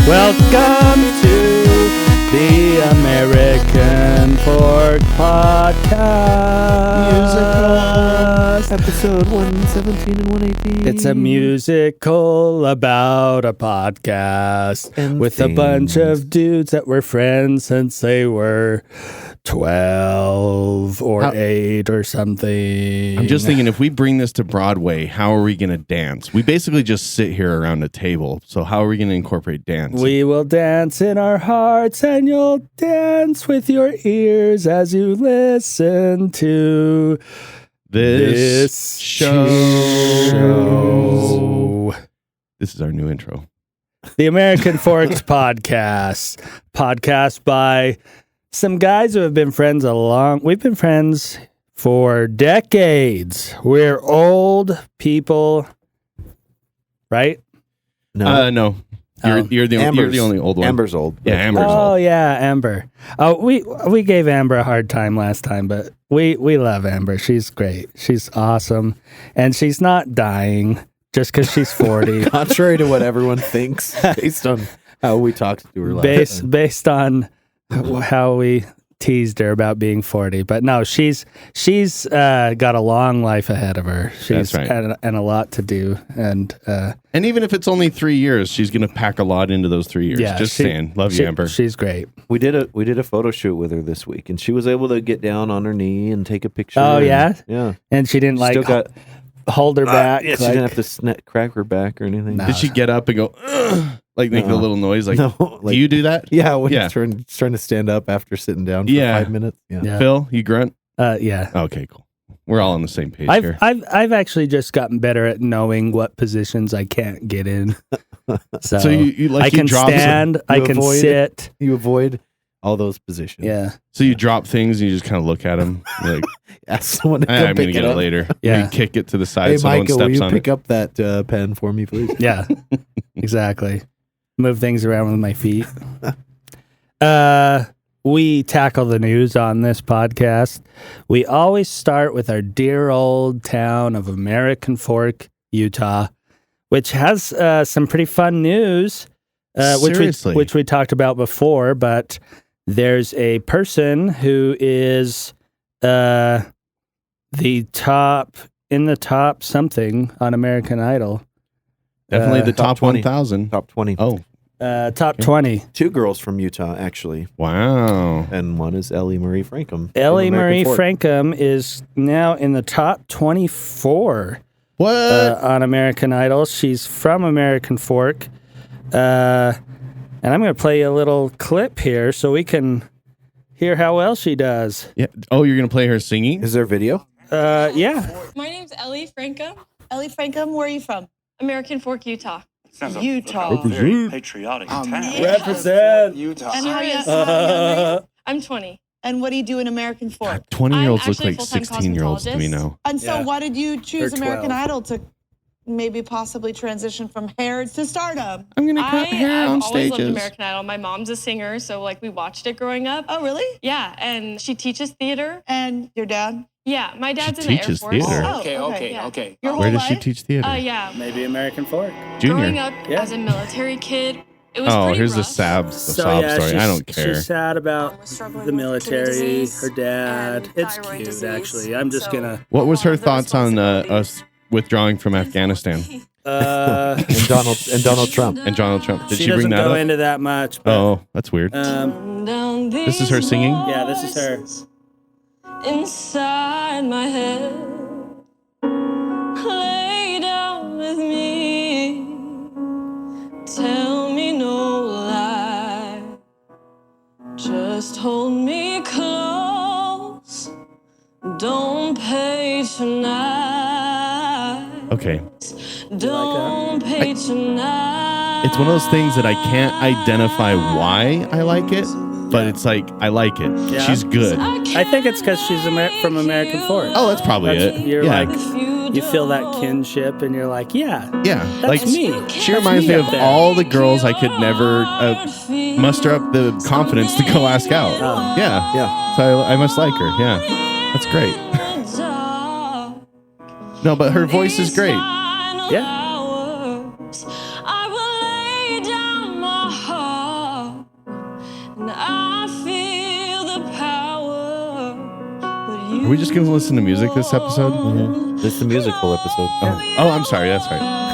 Welcome to the American Fork Podcast. Episode 117 and 118. It's a musical about a podcast And with a bunch of dudes that were friends since they were 12 or 8 or something. I'm just thinking, if we bring this to Broadway, how are we going to dance? We basically just sit here around a table. So how are we going to incorporate dance? We will dance in our hearts, and you'll dance with your ears as you listen to this show. This is our new intro. The American Forks podcast by some guys who have been friends we've been friends for decades. We're old people, right? No. You're the only old one. Amber's old. Yeah, Amber's old. Oh yeah, Amber. We gave Amber a hard time last time, but we love Amber. She's great. She's awesome, and she's not dying just because she's 40. Contrary to what everyone thinks, based on how we talked to her last time. Based on how we teased her about being 40, but no, she's got a long life ahead of her. She's That's right. and a lot to do, and even if it's only 3 years, she's going to pack a lot into those 3 years. yeah, Just saying. Love you, Amber. She's great. We did a photo shoot with her this week, and she was able to get down on her knee and take a picture. Oh yeah, yeah. And she didn't hold her back. Yeah, she didn't have to crack her back or anything. No. Did she get up and go, ugh, like make the little noise? Like, No, do you do that? Yeah, when Yeah. trying to stand up after sitting down for Yeah. 5 minutes. Yeah. Yeah. Phil, you grunt? Yeah. Okay, cool. We're all on the same page here. I've actually just gotten better at knowing what positions I can't get in. So I can stand, I can sit. You avoid all those positions. Yeah. So you drop things and you just kind of look at them. You're like, Ask someone to come I'm going to pick get it it up. later. Yeah. You kick it to the side Hey, so no one Micah, will steps you on pick it. up that pen for me, please? Yeah. Exactly. Move things around with my feet. We tackle the news on this podcast. We always start with our dear old town of American Fork, Utah, which has some pretty fun news, Seriously? which we talked about before. But there's a person who is in the top something on American Idol. Definitely the top 20. 1,000. Top 20. Oh, Top 20. 2 girls from Utah, actually. wow. And one is Elleigh Francom. Elleigh from American Fork. Francom is now in the top 24 What? on American Idol. She's from American Fork. And I'm going to play a little clip here so we can hear how well she does. Yeah. Oh, you're going to play her singing? Is there video? Yeah. My name's Elleigh Francom, Elleigh Francom, where are you from? American Fork, Utah. Sounds Utah. A very patriotic town. Represent. Utah. And how young? I'm 20. And what do you do in American Fork? 20-year-olds look actually a like full-time 16-year-olds to me cosmetologist. now. And so Yeah. why did you choose Or American 12. Idol to maybe possibly transition from hair to stardom? I'm going to cut hair I've on always loved stages. American Idol. My mom's a singer, so we watched it growing up. Oh, really? Yeah, and she teaches theater. And your dad? Yeah, my dad's She in the Air teaches Force. theater. Oh, Okay. Your Where whole does she life? teach theater? Yeah. Maybe American Fork. Growing Junior. up Yeah. as a military kid, it was Oh, pretty here's the rough. sob story. I don't care. She's sad about Struggling the with military, kidney disease her dad. and It's thyroid cute, disease. actually. I'm just So- going to... What was her Part of the thoughts on responsibility. us withdrawing from Afghanistan And Donald Trump. and Donald Trump? Did she she bring doesn't that go up? into that much. But, Oh, that's weird. This is her singing? Yeah, this is her. Inside my head, lay down with me. Tell me no lie. Just hold me close. Don't patronize. Okay. Don't patronize. It's one of those things that I can't identify why I like it, but it's like, I like it. Yeah. She's good. I think it's because she's from American Fork. Oh, that's probably That's- it. You're yeah. like, you feel that kinship, and you're like, yeah, yeah. that's like, me. she reminds me of all the girls I could never muster up the confidence to go ask out. Yeah. Yeah. So I must like her. Yeah. That's great. No, but her voice is great. Yeah. I will lay down my heart. Are we just going to listen to music this episode? Mm-hmm. This is the musical episode. Oh, I'm sorry. That's right.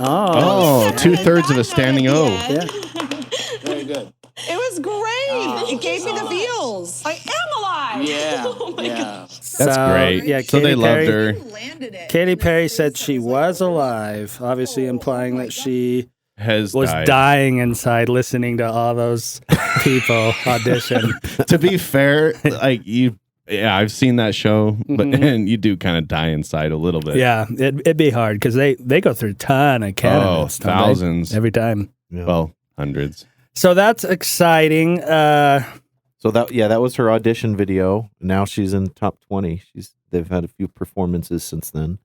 Oh, 2/3 of a standing O. Yeah. Very good. It was great. It gave me the feels. I am alive. Yeah. Oh my yeah. God. That's great. Yeah, So they loved her. Landed it. Katy Perry said she was alive, obviously implying that she Has was died. dying inside listening to all those people audition. To be fair, like I've seen that show, but and you do kind of die inside a little bit. Yeah, it'd be hard because they go through a ton of candidates. don't they? Thousands. every time. Yeah. Well, hundreds. So that's exciting. So that was her audition video. Now she's in top 20. They've had a few performances since then.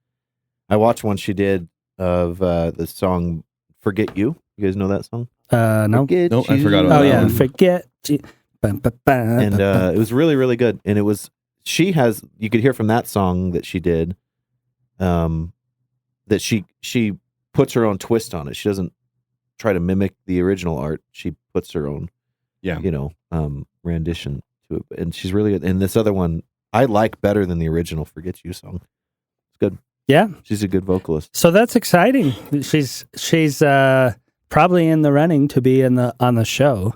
I watched one she did of the song "Forget You." You guys know that song? No. Forget No, I You. forgot about Oh that yeah, one. forget you. And it was really, really good. And it was you could hear from that song that she did, that she puts her own twist on it. She doesn't try to mimic the original art. She puts her own, rendition to it. And she's really good. And this other one I like better than the original "Forget You" song. It's good. Yeah. She's a good vocalist. So that's exciting. She's probably in the running to be on the show.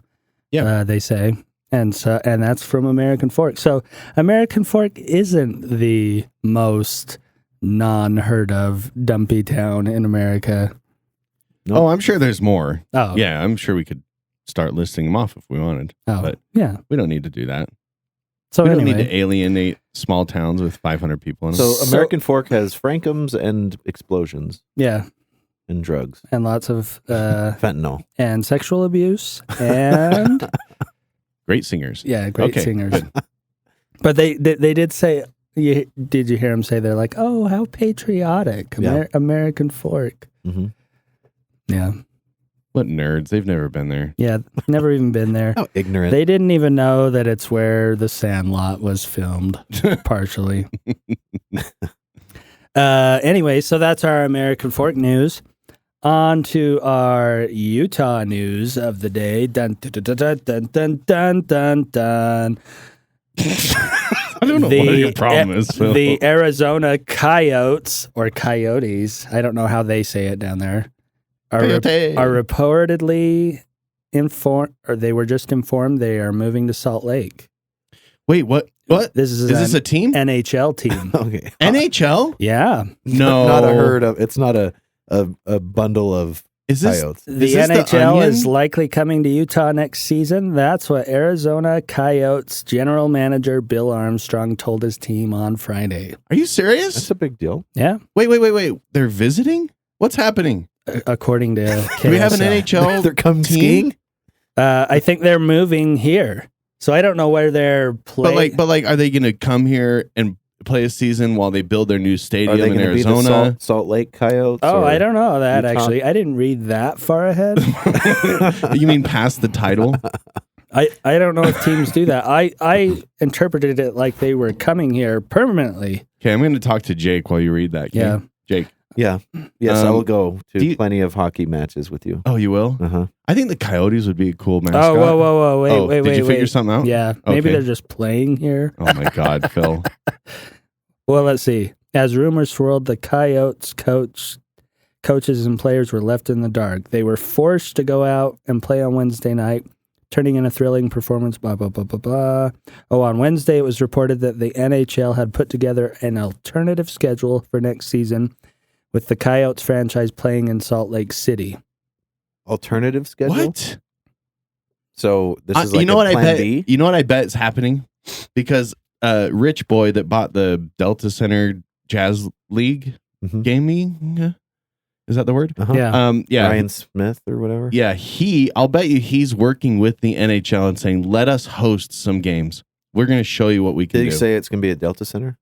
Yeah. They say. And that's from American Fork. So American Fork isn't the most non-heard of dumpy town in America. Nope. Oh, I'm sure there's more. Oh. Yeah, I'm sure we could start listing them off if we wanted. Oh. But yeah. we don't need to do that. So We anyway. don't need to alienate small towns with 500 people in them. So American Fork has Francoms and explosions Yeah. and drugs. And lots of Fentanyl. and sexual abuse and Great singers. yeah, great Okay, singers. good. But they did say. Did you hear them say they're like, oh, how patriotic, Yeah. American Fork. Mm-hmm. Yeah, What nerds. They've never been there. yeah, never even been there. How ignorant. They didn't even know that it's where The Sandlot was filmed, partially. Anyway, so that's our American Fork news. On to our Utah news of the day. Dun dun dun dun dun dun dun dun. I don't know what your problem is, Phil. The Arizona Coyotes, or Coyotes, I don't know how they say it down there, are Coyote. reportedly informed, or they were just informed they are moving to Salt Lake. Wait, what? What? This is this an a team? NHL team. Okay. NHL? Yeah. No. Not a herd of. It's not a bundle of Is this coyotes. The Is this the NHL Onion? is likely coming to Utah next season. That's what Arizona Coyotes general manager Bill Armstrong told his team on Friday. Are you serious? That's a big deal. Yeah, Wait. They're visiting? What's happening? according to KSL. Do we have an NHL They're coming team? skiing. I think they're moving here, so I don't know where they're playing. But like, are they going to come here and play a season while they build their new Are stadium they in going to be Arizona? the Salt Lake Coyotes? Oh, or- I don't know that Utah? actually. I didn't read that far ahead. You mean past the title? I don't know if teams do that. I interpreted it like they were coming here permanently. Okay, I'm going to talk to Jake while you read that. Okay? Yeah. Jake. Yeah. Yes, I will go do to you- plenty of hockey matches with you. Oh, you will? Uh-huh. I think the Coyotes would be a cool mascot. Oh, whoa, wait, Oh, wait, did you wait. figure something out? Yeah, maybe Okay. they're just playing here. Oh my God, Phil. Well, let's see. As rumors swirled, the Coyotes coaches and players were left in the dark. They were forced to go out and play on Wednesday night, turning in a thrilling performance, blah, blah, blah, blah, blah. Oh, on Wednesday, it was reported that the NHL had put together an alternative schedule for next season, with the Coyotes franchise playing in Salt Lake City. Alternative schedule? What? So this is like you know a what I plan bet? B? You know what I bet is happening? Because Rich Boy that bought the Delta Center Jazz League Mhm. gaming, is that the word? Uh-huh. Yeah. Yeah. Ryan Smith or whatever? Yeah, I'll bet you he's working with the NHL and saying, let us host some games. We're going to show you what we can Did do. you say it's going to be at Delta Center?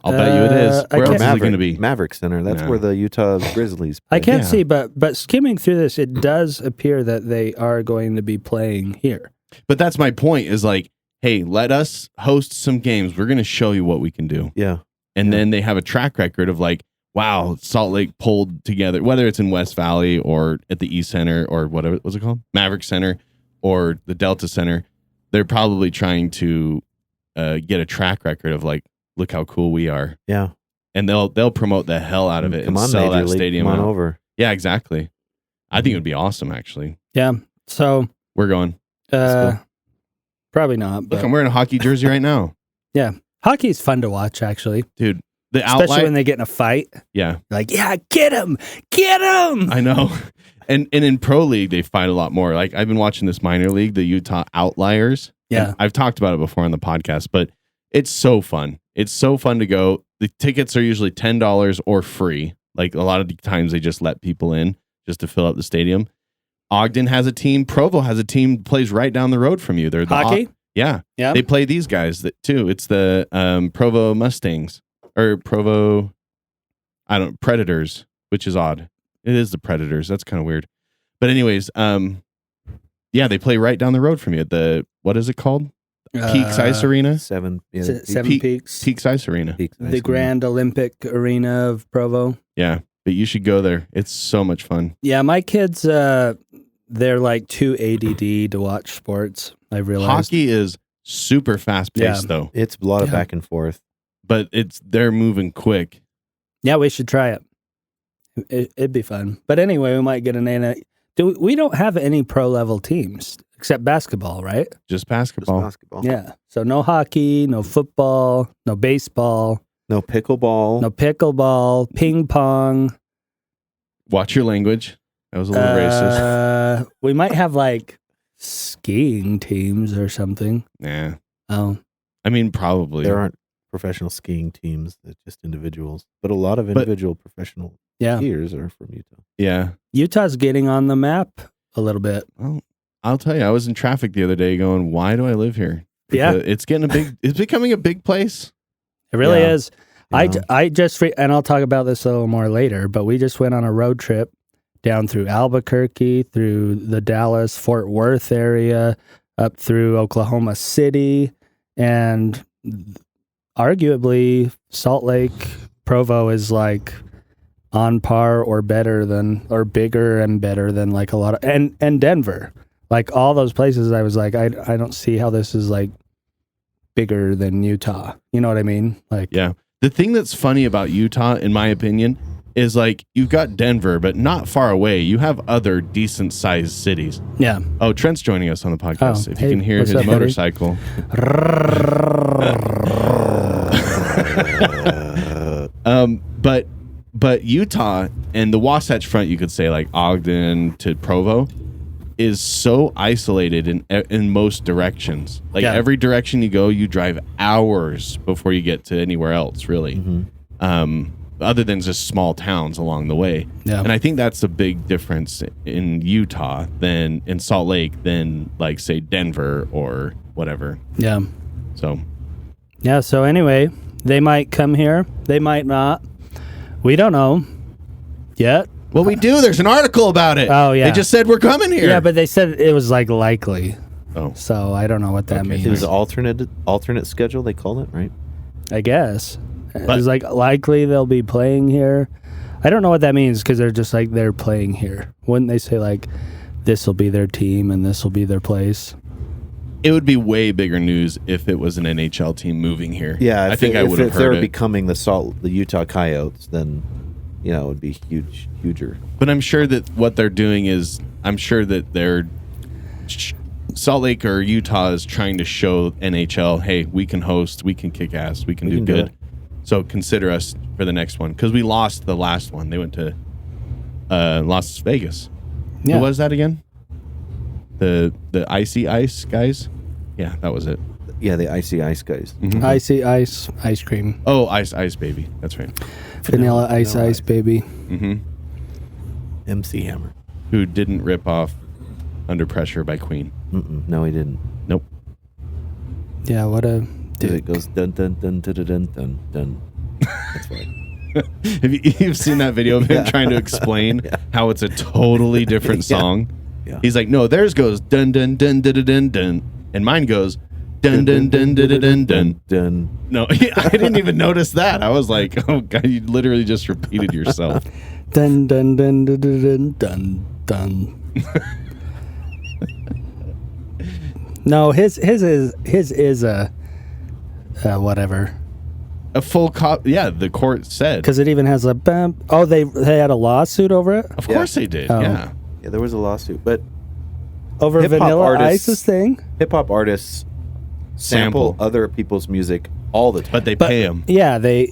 I'll bet you it is. I Where else can't- is it going to be? Maverick Center. That's No. where the Utah Grizzlies I play. can't Yeah. see, but skimming through this, it does appear that they are going to be playing here. But that's my point is like, hey, let us host some games. We're going to show you what we can do. Yeah. And then they have a track record of like, wow, Salt Lake pulled together, whether it's in West Valley or at the East Center or whatever, what's it called? Maverick Center or the Delta Center. They're probably trying to get a track record of like, look how cool we are. Yeah. And they'll promote the hell out of it Come and on, sell Major that League. stadium Come on out. over. Yeah, exactly. I think it would be awesome, actually. Yeah. So We're going. probably not. Look, But I'm wearing a hockey jersey right now. yeah, hockey's fun to watch actually, Dude, the especially outline. when they get in a fight. Yeah, Like, yeah, get him, get him. I know. And in Pro League, they fight a lot more. Like, I've been watching this minor league, the Utah Outliers. Yeah. And I've talked about it before on the podcast, but it's so fun. It's so fun to go. The tickets are usually $10 or free. Like, a lot of the times they just let people in just to fill up the stadium. Ogden has a team. Provo has a team that plays right down the road from you. They're the Hockey? Yeah. Yeah. They play these guys too. It's the Provo Mustangs or Provo, Predators, which is odd. It is the Predators. That's kind of weird. But anyways, yeah, they play right down the road from you at the, what is it called? Peaks Ice Arena? Seven Peaks. Peaks Ice Arena. Peaks Ice The Grand Olympic Arena of Provo. Yeah. But you should go there. It's so much fun. Yeah, my kids, they're like too ADD to watch sports. I realized. Hockey is super fast paced Yeah. though, It's a lot of Yeah. back and forth. but they're moving quick. Yeah, we should try it. It'd be fun. But anyway, we might get we don't have any pro level teams except basketball, right? Just Just basketball. basketball. Yeah. So no hockey, no football, no baseball, No pickleball. no pickleball, ping pong. Watch your language. That was a little racist. We might have like skiing teams or something. Nah. Oh, I mean, probably. There aren't professional skiing teams. It's just individuals. But a lot of individual professional yeah. skiers are from Utah. Yeah. Utah's getting on the map a little bit. Well, I'll tell you, I was in traffic the other day going, why do I live here? Yeah. It's becoming a big place. It really Yeah. is. Yeah. I just, and I'll talk about this a little more later, but we just went on a road trip down through Albuquerque, through the Dallas, Fort Worth area, up through Oklahoma City, and arguably Salt Lake, Provo is like on par or better than, or bigger and better than like a lot of, and Denver. Like all those places, I was like, I don't see how this is like bigger than Utah. You know what I mean? Like, Yeah. The thing that's funny about Utah, in my opinion, is like you've got Denver, but not far away. You have other decent sized cities. yeah. Oh, Trent's joining us on the podcast. Oh, If hey, you can hear what's his up, buddy? motorcycle. But Utah and the Wasatch Front, you could say like Ogden to Provo, is so isolated in most directions. Like Yeah. every direction you go, you drive hours before you get to anywhere else, really. Other than just small towns along the way. Yeah. And I think that's a big difference in Utah than in Salt Lake than like say Denver or whatever. Yeah. So Yeah. So anyway, they might come here. They might not. We don't know yet. well, we do. There's an article about it. Oh, yeah. They just said we're coming here. Yeah, but they said it was like likely. Oh. So I don't know what that Okay. means. It was an alternate schedule, they call it, right? I guess. But- It's like likely they'll be playing here. I don't know what that means because they're just like they're playing here. Wouldn't they say like this will be their team and this will be their place? It would be way bigger news if it was an NHL team moving here. Yeah, I think I would have if they're heard it. becoming the Utah Coyotes, then it would be huger. But I'm sure that what they're doing is, I'm sure that they're Salt Lake or Utah is trying to show NHL, hey, we can host, we can kick ass, we can do can do good. it. So consider us for the next one because we lost the last one. They went to Las Vegas. Yeah. Who was that again? The Icy Ice Guys? Yeah, that was it. Yeah, the Icy Ice Guys. Icy ice cream. Oh, Ice Baby. That's right. Vanilla ice baby. MC Hammer. Who didn't rip off Under Pressure by Queen. No, he didn't. Nope. Yeah, what a It goes dun dun dun dun dun dun dun. That's right. Have you've seen that video of him trying to explain how it's a totally different Yeah. song? Yeah. He's like, no, theirs goes dun dun dun dun dun dun, dun. And mine goes dun dun dun dun dun dun dun. Dun. No, I didn't even notice that. I was like, oh God, you literally just repeated yourself. Dun dun dun dun dun dun dun. No, his is a whatever. A full cop. Yeah, the court said. Because it even has a bam. Oh, they had a lawsuit over it? Of course they did. Oh. Yeah. Yeah, there was a lawsuit, but Over Hip-hop Vanilla artists- Ice's thing? hip hop artists sample other people's music all the time. But they pay him. Yeah, they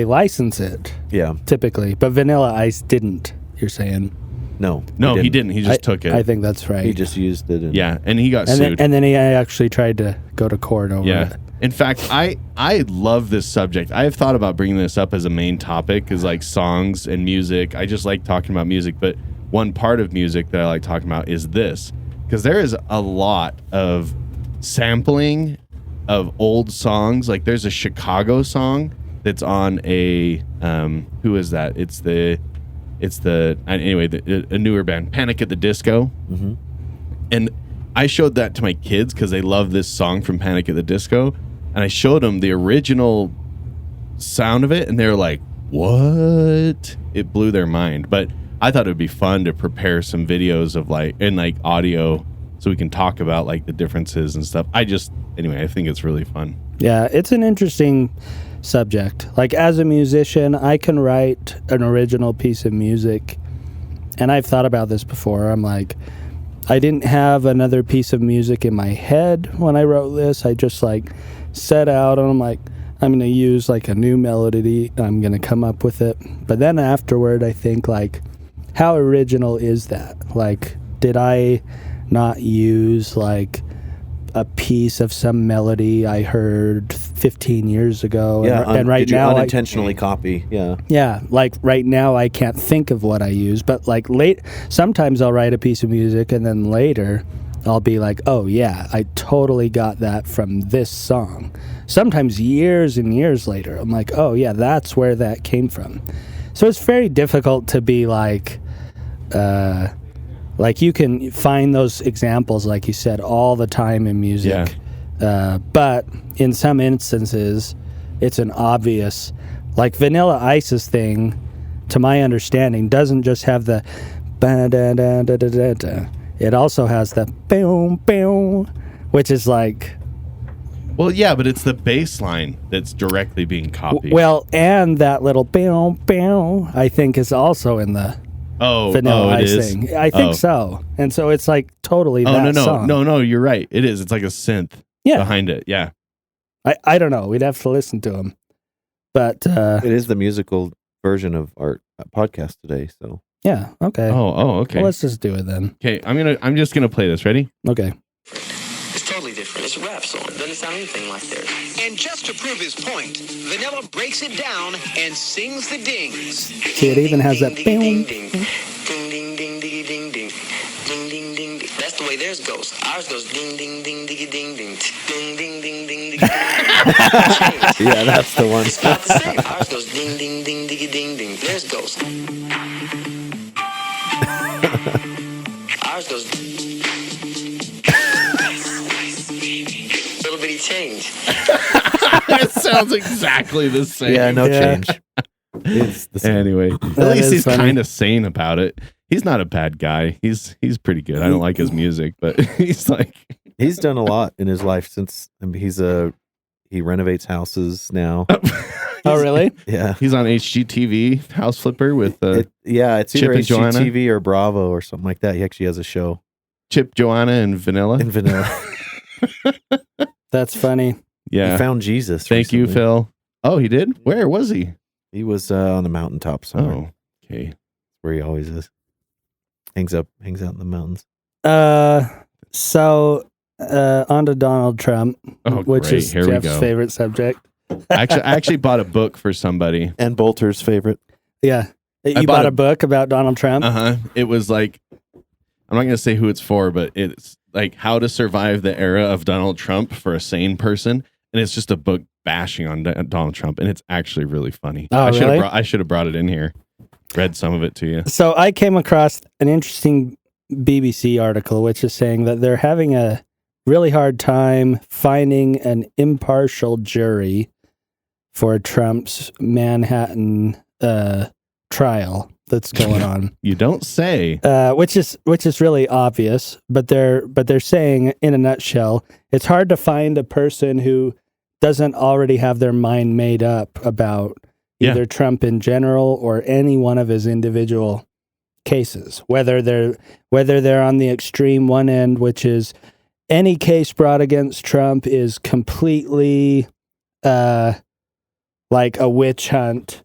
license it yeah, typically, but Vanilla Ice didn't. You're saying? no, No, he didn't. He just took it. I think that's right. He just used it. Yeah, and he got and sued. then he actually tried to go to court over Yeah. it. In fact, I love this subject. I have thought about bringing this up as a main topic, is like songs and music. I just like talking about music, but one part of music that I like talking about is this, because there is a lot of sampling of old songs. Like there's a Chicago song that's on a who is that? It's the a newer band, Panic at the Disco. Mm-hmm. And I showed that to my kids because they love this song from Panic at the Disco. And I showed them the original sound of it, and they were like, what? It blew their mind. But I thought it would be fun to prepare some videos of like audio so we can talk about like the differences and stuff. I think it's really fun. Yeah, it's an interesting subject. Like as a musician, I can write an original piece of music, and I've thought about this before. I'm like, I didn't have another piece of music in my head when I wrote this. I just like set out and I'm like, I'm going to use like a new melody. I'm going to come up with it. But then afterward, I think like, how original is that? Like, did I not use like a piece of some melody I heard 15 years ago? Yeah, and right did you now unintentionally copy? Yeah. Yeah, like right now I can't think of what I use, but like sometimes I'll write a piece of music and then later I'll be like, oh yeah, I totally got that from this song. Sometimes years and years later, I'm like, oh yeah, that's where that came from. So it's very difficult to be like you can find those examples, like you said, all the time in music. Yeah. But in some instances, it's an obvious, like Vanilla Ice's thing, to my understanding, doesn't just have the ba-da-da-da-da-da-da. It also has the boom, boom, which is like... Well, yeah, but it's the bass line that's directly being copied. Well, and that little boom, boom, I think is also in the Vanilla it Ice is? thing. I think so. And so it's like totally that song. No, you're right. It is. It's like a synth behind it. Yeah. I don't know. We'd have to listen to him. But It is the musical version of our podcast today. So yeah, okay. Okay. Well, let's just do it then. Okay, I'm just gonna play this. Ready? Okay. It's totally different. It's a rap song. It doesn't sound anything like theirs. And just to prove his point, Vanilla breaks it down and sings the dings. See, it even has that ding, boom. ding, ding, ding, ding, ding, ding, ding, ding, ding, ding, ding, ding. That's the way theirs goes. Ours goes ding, ding, ding, ding, ding, ding, ding, ding, ding, ding, ding. yeah, that's the one. It's not the same. Ours goes ding, ding, ding, ding, ding, ding. Theirs goes. Ours goes. Little bitty change. It sounds exactly the same. Yeah, no change. It's the same. Anyway, at That least is he's funny. kind of sane about it. He's not a bad guy. He's pretty good. I don't like his music, but he's like He's done a lot in his life since he renovates houses now. Oh, really? Yeah. he's on HGTV House Flipper with It's Chip either and Joanna? HGTV or Bravo or something like that. He actually has a show Chip, Joanna, and Vanilla. in Vanilla. That's funny. Yeah. He found Jesus. Thank you, recently. Phil. Oh, he did? Where was he? He was on the mountaintop somewhere, Oh, okay. where he always is. Hangs out in the mountains. So on to Donald Trump, Oh, which great. is Here we Jeff's go. favorite subject. I actually bought a book for somebody. And Bolter's favorite. Yeah. You bought bought a- a book about Donald Trump? It was like, I'm not going to say who it's for, but it's like how to survive the era of Donald Trump for a sane person. And it's just a book bashing on Donald Trump. And it's actually really funny. Oh, I really? I should have brought it in here. Read some of it to you. So I came across an interesting BBC article, which is saying that they're having a really hard time finding an impartial jury for Trump's Manhattan trial that's going on. You don't say. Which is really obvious, but they're saying in a nutshell, it's hard to find a person who doesn't already have their mind made up about either Trump in general or any one of his individual cases, whether they're on the extreme one end, which is any case brought against Trump is completely like a witch hunt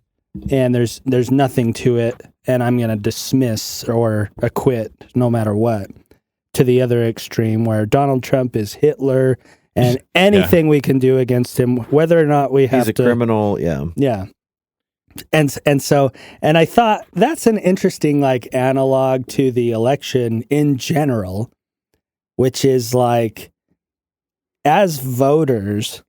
and there's nothing to it and I'm going to dismiss or acquit no matter what, to the other extreme where Donald Trump is Hitler and anything we can do against him, whether or not we have He's a criminal, yeah. And I thought that's an interesting like analog to the election in general, which is like, as voters,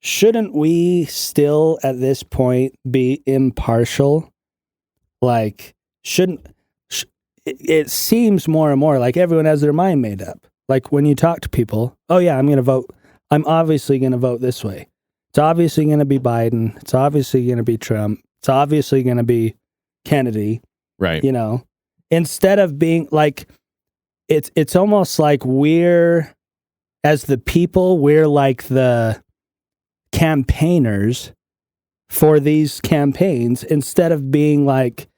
shouldn't we still at this point be impartial? Like, it seems more and more like everyone has their mind made up. Like when you talk to people, oh yeah, I'm going to vote. I'm obviously going to vote this way. It's obviously going to be Biden. It's obviously going to be Trump. It's obviously going to be Kennedy. Right. You know, instead of being like, it's almost like we're, as the people, we're like the campaigners for these campaigns instead of being like,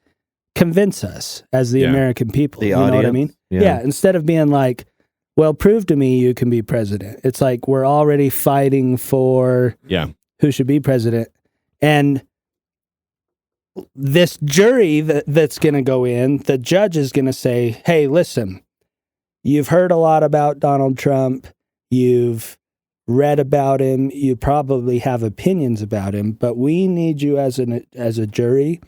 convince us as the American people. The you audience. Know what I mean? Yeah. Instead of being like, well, prove to me you can be president. It's like we're already fighting for who should be president. And this jury that's going to go in, the judge is going to say, hey, listen, you've heard a lot about Donald Trump. You've read about him. You probably have opinions about him, but we need you as a jury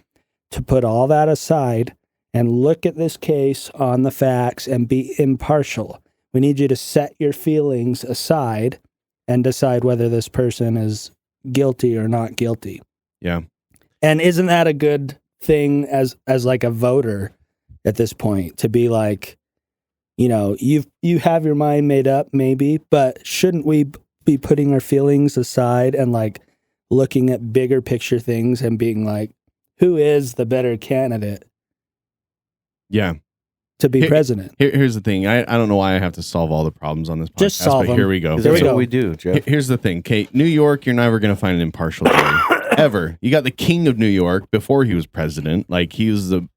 to put all that aside and look at this case on the facts and be impartial. We need you to set your feelings aside and decide whether this person is guilty or not guilty. Yeah. And isn't that a good thing as like a voter at this point to be like, you know, you have your mind made up maybe, but shouldn't we be putting our feelings aside and like looking at bigger picture things and being like, who is the better candidate? Yeah. To be president. Here's the thing. I don't know why I have to solve all the problems on this podcast. Just solve but them. Here we go. That's what we do, Jeff. Here's the thing, Kate. New York, you're never going to find an impartial jury. Ever. You got the king of New York before he was president. Like, he was the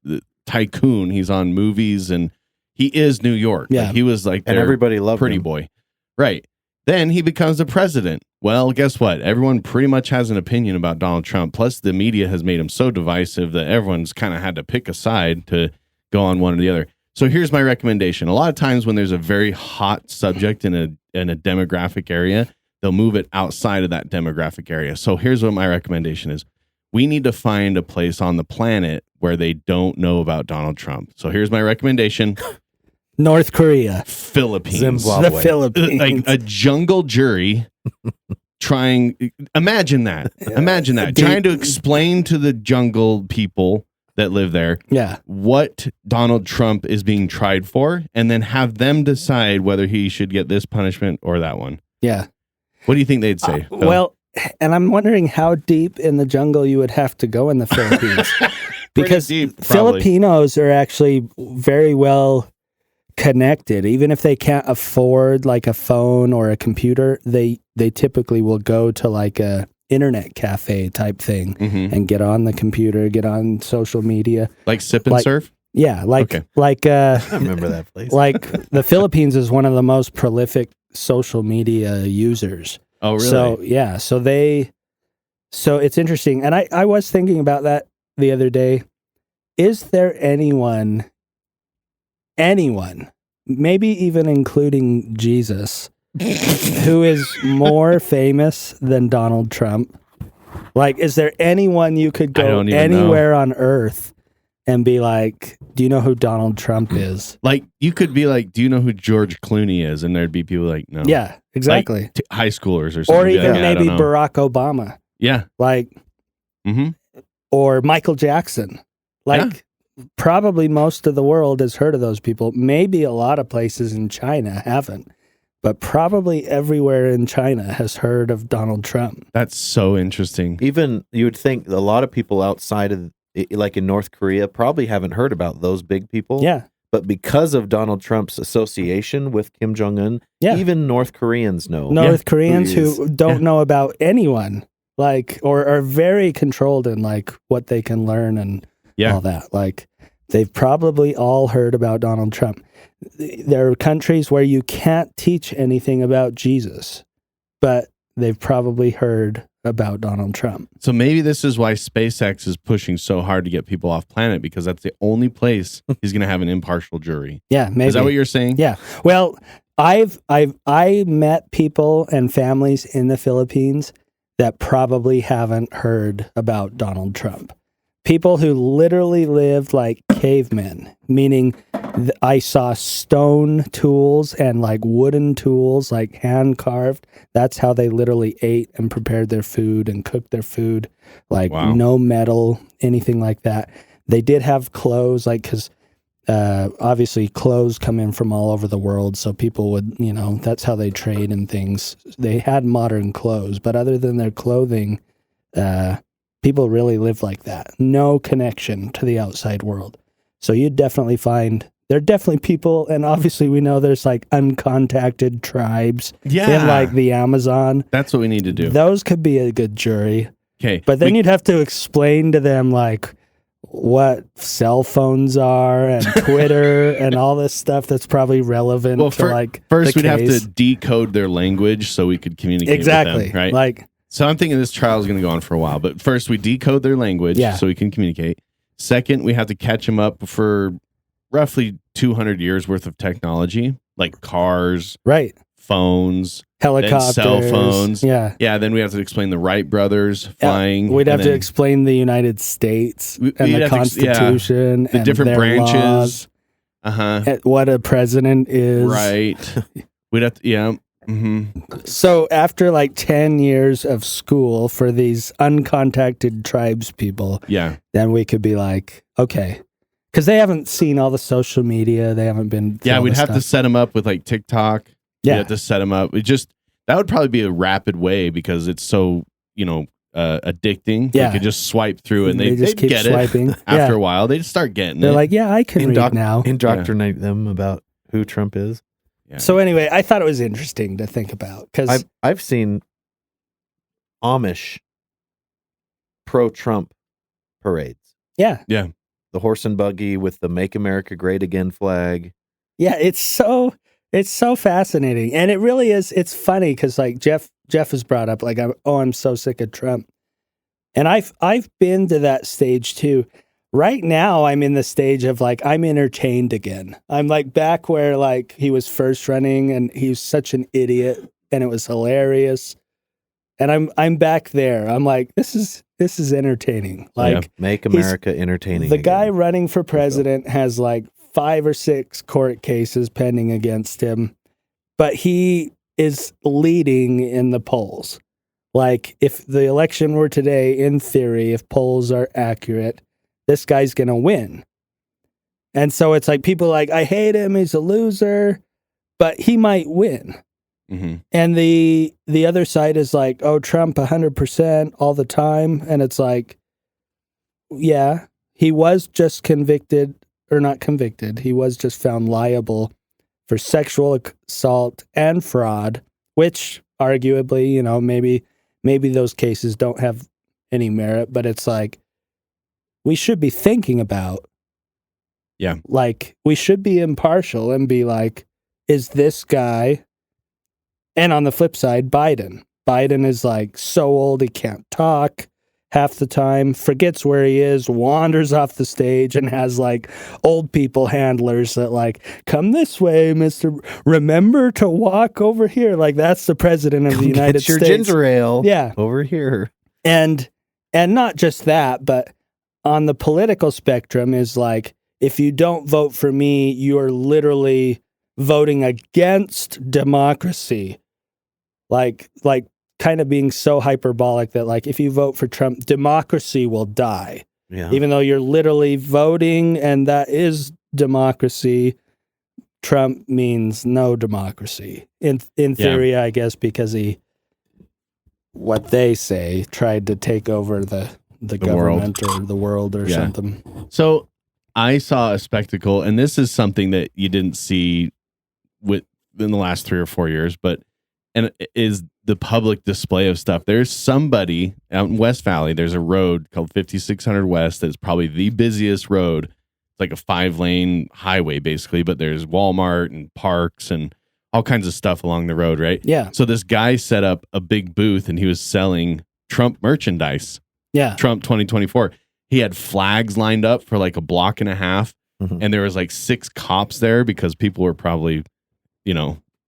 tycoon. He's on movies, and he is New York. Yeah. Like, he was like And everybody loved pretty him. boy. Right. Then he becomes the president. Well, guess what? Everyone pretty much has an opinion about Donald Trump. Plus, the media has made him so divisive that everyone's kind of had to pick a side to go on one or the other. So here's my recommendation. A lot of times when there's a very hot subject in a demographic area, they'll move it outside of that demographic area. So here's what my recommendation is. We need to find a place on the planet where they don't know about Donald Trump. So here's my recommendation. North Korea. Philippines. Zimbabwe. The Philippines. Like a jungle jury imagine that. Imagine that. Trying to explain to the jungle people that live there what Donald Trump is being tried for, and then have them decide whether he should get this punishment or that one. Yeah. What do you think they'd say? Phil? Well, and I'm wondering how deep in the jungle you would have to go in the Philippines. Because deep, probably. Filipinos are actually very well connected. Even if they can't afford like a phone or a computer, they typically will go to like a internet cafe type thing and get on the computer, get on social media. Like sip and surf? Yeah, like I remember that place. Like the Philippines is one of the most prolific social media users. Oh, really? So yeah, so it's interesting. And I was thinking about that the other day. Is there anyone, maybe even including Jesus, who is more famous than Donald Trump? Like, is there anyone you could go anywhere on earth and be like, do you know who Donald Trump is? Like, you could be like, do you know who George Clooney is? And there'd be people like, no. Yeah, exactly. Like high schoolers or something. Or even like, maybe I don't know. Barack Obama. Yeah. Like, or Michael Jackson. Like, probably most of the world has heard of those people. Maybe a lot of places in China haven't, but probably everywhere in China has heard of Donald Trump. That's so interesting. Even you would think a lot of people outside of, like in North Korea, probably haven't heard about those big people. Yeah. But because of Donald Trump's association with Kim Jong-un, even North Koreans know. North Koreans who he is. who don't know about anyone, like, or are very controlled in like what they can learn and all that. Like, they've probably all heard about Donald Trump. There are countries where you can't teach anything about Jesus, but they've probably heard about Donald Trump. So maybe this is why SpaceX is pushing so hard to get people off planet, because that's the only place he's going to have an impartial jury. Yeah, maybe. Is that what you're saying? Yeah. Well, I met people and families in the Philippines that probably haven't heard about Donald Trump. People who literally lived like cavemen, meaning I saw stone tools and like wooden tools, like hand carved. That's how they literally ate and prepared their food and cooked their food. Like no metal, anything like that. They did have clothes, like, because obviously clothes come in from all over the world. So people would, that's how they trade and things. They had modern clothes, but other than their clothing, people really live like that. No connection to the outside world. So you'd definitely find, there are definitely people, and obviously we know there's like uncontacted tribes in like the Amazon. That's what we need to do. Those could be a good jury. Okay. But then you'd have to explain to them like what cell phones are and Twitter and all this stuff that's probably relevant to like first the we'd case. have to decode their language so we could communicate Exactly. with them, right? Like, so I'm thinking this trial is going to go on for a while, but first we decode their language so we can communicate. Second, we have to catch them up for roughly 200 years worth of technology, like cars, phones, helicopters, cell phones. Yeah. Then we have to explain the Wright brothers flying. We'd have to explain the United States and the Constitution the and different their branches. laws, what a president is. Right. We'd have to, So after like 10 years of school for these uncontacted tribes people, then we could be like, okay, because they haven't seen all the social media. They haven't been. We'd have to set them up with like TikTok. Yeah. We have to set them up. That would probably be a rapid way because it's so, addicting. Yeah. They could just swipe through and they just keep get swiping. it. After a while, they just start getting They're it. like, yeah, I can read now. Indoctrinate them about who Trump is. Yeah. So anyway, I thought it was interesting to think about because I've seen Amish pro-Trump parades. Yeah. The horse and buggy with the "Make America Great Again" flag. Yeah, it's so fascinating, and it really is. It's funny because like Jeff has brought up like, I'm so sick of Trump, and I've been to that stage too. Right now, I'm in the stage of like, I'm entertained again. I'm like back where like he was first running and he was such an idiot and it was hilarious. And I'm back there. I'm like, this is entertaining. Like, make America entertaining. The guy running for president has like 5 or 6 court cases pending against him, but he is leading in the polls. Like, if the election were today, in theory, if polls are accurate, this guy's going to win. And so it's like people are like, I hate him, he's a loser, but he might win. Mm-hmm. And the other side is like, oh, Trump 100% all the time. And it's like, yeah, he was just convicted, or not convicted, he was just found liable for sexual assault and fraud, which arguably, maybe those cases don't have any merit, but it's like, we should be thinking about, like, we should be impartial and be like, is this guy, and on the flip side, Biden is like so old he can't talk half the time, forgets where he is, wanders off the stage and has like old people handlers that like, come this way, mister, remember to walk over here. Like, that's the president of the United Get your States. ginger ale over here. And not just that, but on the political spectrum is like, if you don't vote for me, you are literally voting against democracy. Like kind of being so hyperbolic that like, if you vote for Trump, democracy will die. Yeah. Even though you're literally voting and that is democracy, Trump means no democracy. In theory, I guess, because he, what they say, tried to take over the government or the world or something. So I saw a spectacle, and this is something that you didn't see in the last 3 or 4 years, and it is the public display of stuff. There's somebody out in West Valley. There's a road called 5600 West that's probably the busiest road. It's like a 5-lane highway, basically, but there's Walmart and parks and all kinds of stuff along the road, right? Yeah. So this guy set up a big booth, and he was selling Trump merchandise. Yeah. Trump 2024. He had flags lined up for like a block and a half, and there was like 6 cops there because people were probably,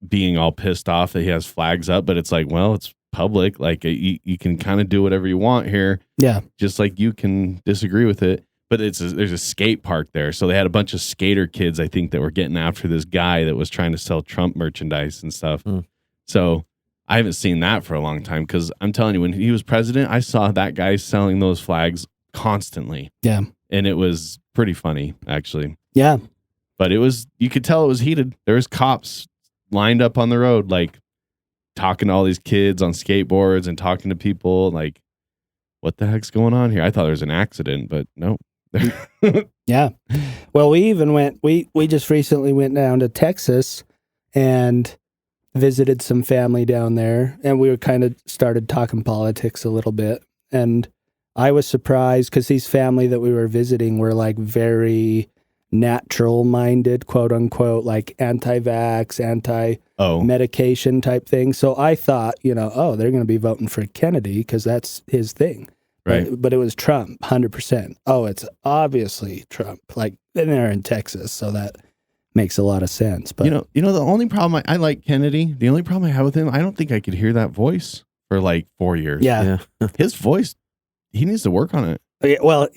being all pissed off that he has flags up. But it's like, well, it's public. Like you can kind of do whatever you want here. Yeah. Just like you can disagree with it. But there's a skate park there. So they had a bunch of skater kids, I think, that were getting after this guy that was trying to sell Trump merchandise and stuff. So I haven't seen that for a long time, because I'm telling you, when he was president, I saw that guy selling those flags constantly. Yeah. And it was pretty funny, actually. Yeah. But you could tell it was heated. There was cops lined up on the road, like talking to all these kids on skateboards and talking to people. Like, what the heck's going on here? I thought there was an accident, but no. Yeah. Well, we just recently went down to Texas and visited some family down there, and we were kind of started talking politics a little bit. And I was surprised because these family that we were visiting were like very natural minded, quote unquote, like anti-vax, anti-medication type thing. So I thought, they're going to be voting for Kennedy because that's his thing. Right. But it was Trump, 100%. Oh, it's obviously Trump. Like, and they're in Texas, so that makes a lot of sense. But the only problem I like Kennedy. The only problem I have with him, I don't think I could hear that voice for like 4 years. Yeah. His voice, he needs to work on it. Yeah, well,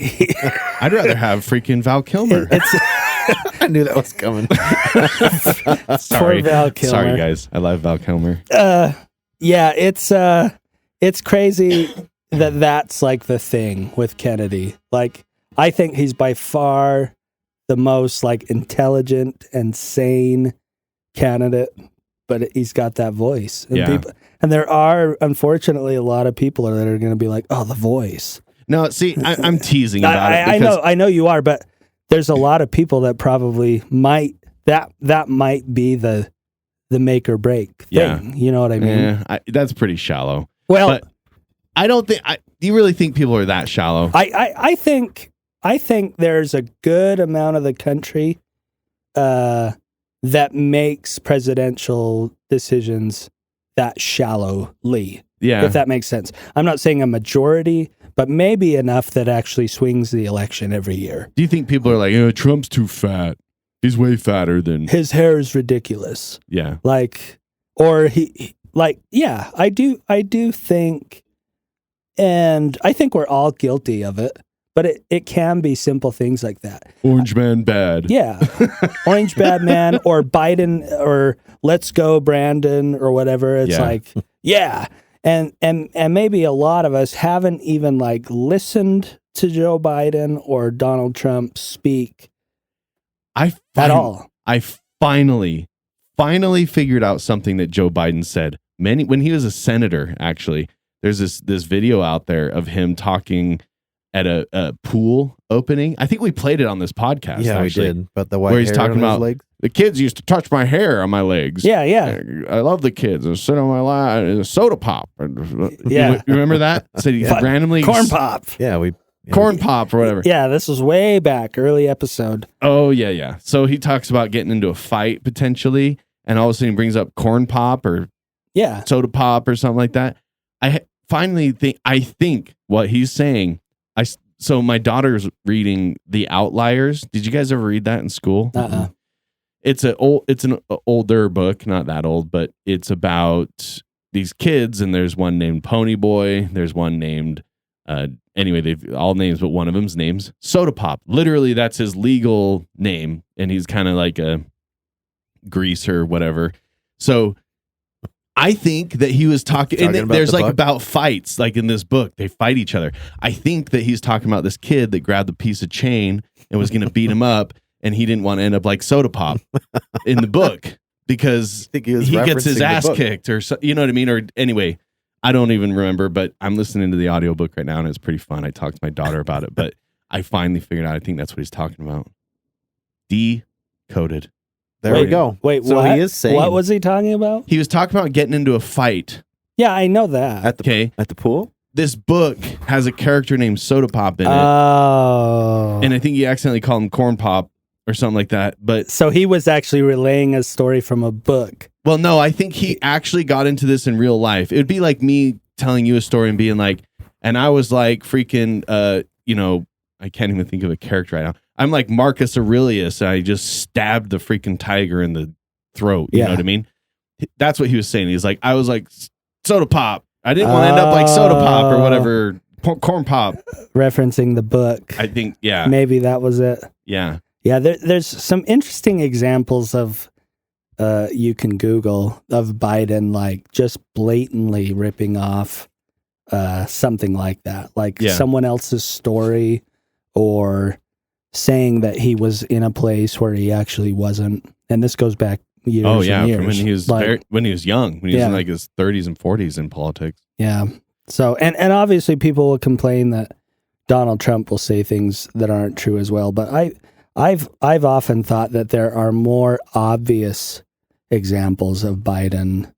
I'd rather have freaking Val Kilmer. I knew that was coming. Sorry, Val Kilmer. Sorry, guys. I love Val Kilmer. Yeah, it's crazy that's like the thing with Kennedy. Like, I think he's by far the most like intelligent and sane candidate, but he's got that voice. And and there are unfortunately a lot of people that are going to be like, "Oh, the voice." No, see, I'm teasing about it. I know you are, but there's a lot of people that probably might be the make or break thing. Yeah. You know what I mean? Yeah, that's pretty shallow. Well, but I don't think. Do you really think people are that shallow? I think there's a good amount of the country that makes presidential decisions that shallowly. Yeah, if that makes sense. I'm not saying a majority, but maybe enough that actually swings the election every year. Do you think people are like, Trump's too fat? He's way fatter than his hair is ridiculous. Yeah, I do think, and I think we're all guilty of it. But it can be simple things like that. Orange man bad. Yeah. Orange bad man, or Biden, or let's go Brandon, or whatever. It's like, yeah. And maybe a lot of us haven't even like listened to Joe Biden or Donald Trump speak at all. I finally figured out something that Joe Biden said when he was a senator. Actually, there's this video out there of him talking at a pool opening. I think we played it on this podcast. Yeah, actually, we did. But the white where he's hair talking on his about legs. The kids used to touch my hair on my legs. Yeah, yeah. I love the kids. They sit on my lap. A soda pop. Yeah. You remember that? So he randomly corn pop. Yeah, corn pop or whatever. Yeah, this was way back, early episode. Oh yeah. So he talks about getting into a fight potentially, and all of a sudden he brings up corn pop or soda pop or something like that. I think what he's saying. So my daughter's reading The Outliers. Did you guys ever read that in school? It's an older book, not that old, but it's about these kids, and there's one named Pony Boy. There's one named anyway, they've all names, but one of them's name's Soda Pop. Literally, that's his legal name, and he's kind of like a greaser, whatever. So I think that he was talking and about there's the like book? about fights, like in this book, they fight each other. I think that he's talking about this kid that grabbed a piece of chain and was going to beat him up, and he didn't want to end up like Soda Pop in the book because he he was gets his referencing the ass book. kicked or you know what I mean? Or anyway, I don't even remember, but I'm listening to the audiobook right now and it's pretty fun. I talked to my daughter about it, but I finally figured out, I think that's what he's talking about. Decoded. There we go. Wait, so what? he is saying What was he talking about? He was talking about getting into a fight. Yeah, I know that. at the pool. This book has a character named Soda Pop in it. Oh. And I think he accidentally called him Corn Pop or something like that. But So he was actually relaying a story from a book. well, no, I think he actually got into this in real life. It would be like me telling you a story and being like, and I was like freaking, I can't even think of a character right now. I'm like Marcus Aurelius. And I just stabbed the freaking tiger in the throat. You know what I mean? That's what he was saying. He's like, I was like Soda Pop. I didn't want to end up like Soda Pop or whatever. Corn Pop. Referencing the book. I think, yeah. Maybe that was it. Yeah. Yeah, there's some interesting examples of you can Google of Biden like just blatantly ripping off something like that, like someone else's story or saying that he was in a place where he actually wasn't. And this goes back years. Oh yeah, and years. from when he was like, when he was young, when he was in like his 30s and 40s in politics. Yeah. So and obviously people will complain that Donald Trump will say things that aren't true as well, but I've often thought that there are more obvious examples of Biden